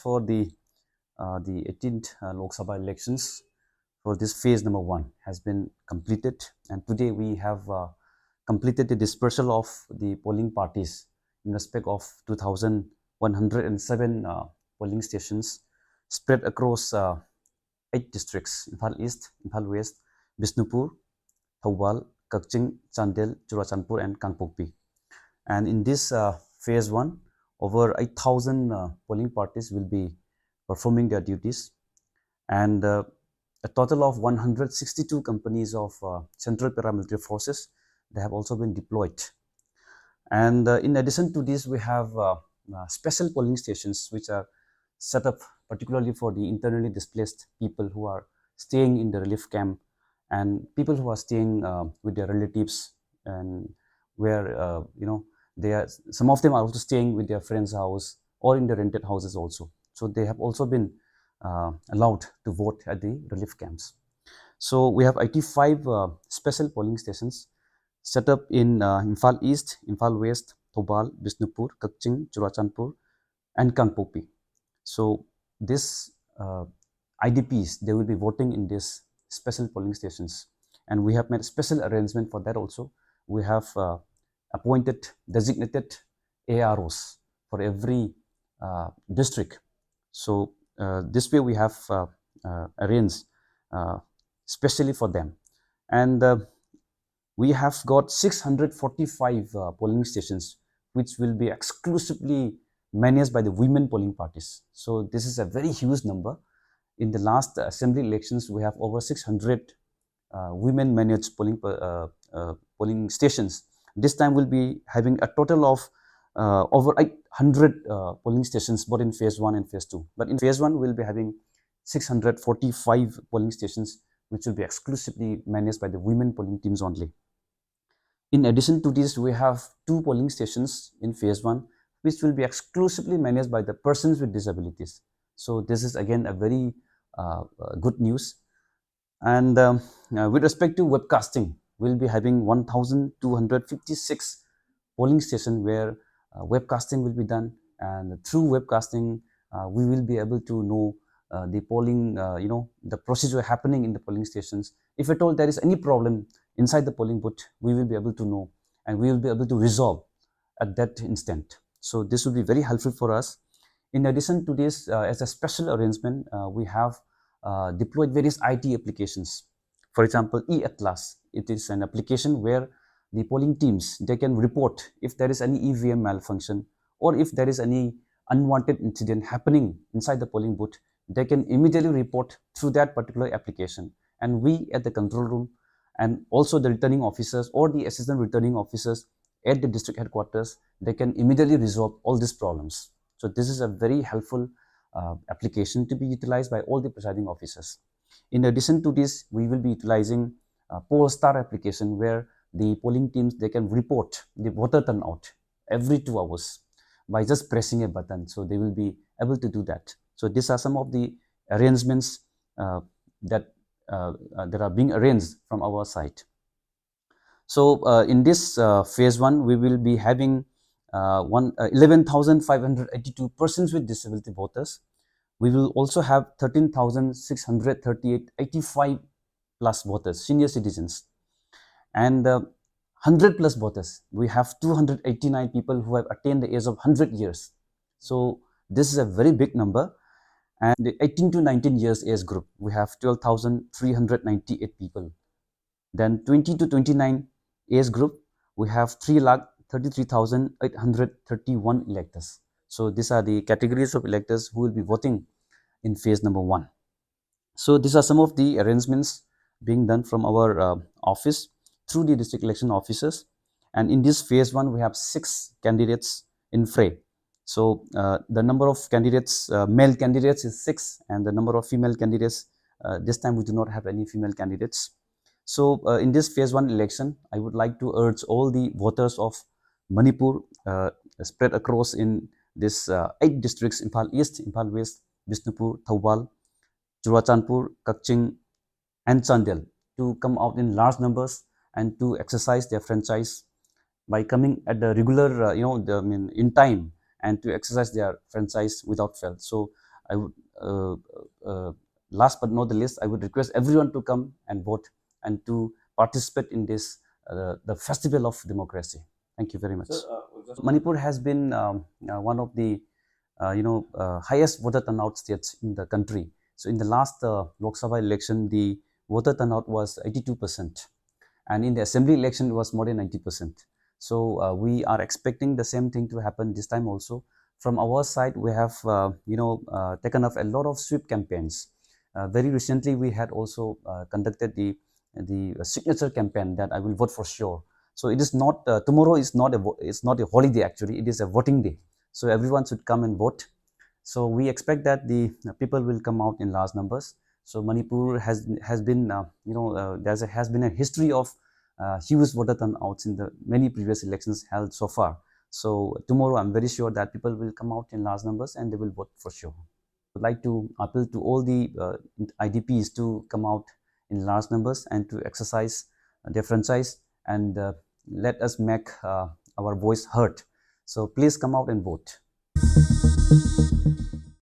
For the 18th Lok Sabha elections, for this phase number 1 has been completed, and today we have completed the dispersal of the polling parties in respect of 2,107 polling stations spread across 8 districts: Imphal East, Imphal West, Bishnupur, Thoubal, Kakching, Chandel, Churachandpur, and Kangpokpi. And in this phase 1, over 8,000 polling parties will be performing their duties, and a total of 162 companies of Central Paramilitary Forces, they have also been deployed. And in addition to this, we have special polling stations which are set up particularly for the internally displaced people who are staying in the relief camp, and people who are staying with their relatives, and where they are, some of them are also staying with their friends' house or in the rented houses also. So they have also been allowed to vote at the relief camps. So we have 85 special polling stations set up in Imphal East, Imphal West, Thoubal, Bishnupur, Kakching, Churachandpur, and Kangpokpi. So this IDPs, they will be voting in these special polling stations, and we have made special arrangement for that also. We have appointed designated AROs for every district. So this way we have arranged specially for them, and we have got 645 polling stations which will be exclusively managed by the women polling parties. So this is a very huge number. In the last assembly elections, we have over 600 women managed polling stations. This time we'll be having a total of over 800 polling stations, both in phase 1 and phase 2. But in phase 1, we'll be having 645 polling stations which will be exclusively managed by the women polling teams only. In addition to this, we have 2 polling stations in phase 1 which will be exclusively managed by the persons with disabilities. So this is again a very good news. And with respect to webcasting, we'll be having 1,256 polling stations where webcasting will be done, and through webcasting we will be able to know the polling, the procedure happening in the polling stations. If at all there is any problem inside the polling booth, we will be able to know, and we will be able to resolve at that instant. So this will be very helpful for us. In addition to this, as a special arrangement, we have deployed various IT applications. For example, e-Atlas. It is an application where the polling teams, they can report if there is any EVM malfunction, or if there is any unwanted incident happening inside the polling booth. They can immediately report through that particular application, and we at the control room, and also the returning officers or the assistant returning officers at the district headquarters, they can immediately resolve all these problems. So this is a very helpful application to be utilized by all the presiding officers. In addition to this, we will be utilizing Poll Star application, where the polling teams, they can report the voter turnout every 2 hours by just pressing a button. So they will be able to do that. So these are some of the arrangements that are being arranged from our side. So in this phase 1, we will be having 11,582 persons with disability voters. We will also have 13,638 85 plus voters, senior citizens, and 100 plus voters. We have 289 people who have attained the age of 100 years. So this is a very big number. And the 18 to 19 years age group, we have 12,398 people. Then 20 to 29 age group, we have 3,33,831 electors. So these are the categories of electors who will be voting in phase number 1. So these are some of the arrangements being done from our office through the district election officers. And in this phase 1, we have 6 candidates in fray. So the number of candidates, male candidates is 6, and the number of female candidates, this time we do not have any female candidates. So in this phase 1 election, I would like to urge all the voters of Manipur spread across in this 8 districts: Imphal East, Imphal West, Bishnupur, Thoubal, Churachandpur, Kakching, and Chandel, to come out in large numbers and to exercise their franchise by coming at the regular, in time, and to exercise their franchise without fail. So I would, last but not the least, I would request everyone to come and vote and to participate in this, the festival of democracy. Thank you very much. Manipur has been one of the highest voter turnout states in the country. So in the last Lok Sabha election, the voter turnout was 82%, and in the assembly election, it was more than 90%. So we are expecting the same thing to happen this time also. From our side, we have taken up a lot of sweep campaigns. Very recently, we had also conducted the signature campaign that I will vote for sure. So it is not tomorrow is not a holiday actually. It is a voting day. So everyone should come and vote. So we expect that the people will come out in large numbers. So Manipur has been has been a history of huge voter turnouts in the many previous elections held so far. So tomorrow I'm very sure that people will come out in large numbers and they will vote for sure. I would like to appeal to all the IDPs to come out in large numbers and to exercise their franchise and let us make our voice heard. So please come out and vote.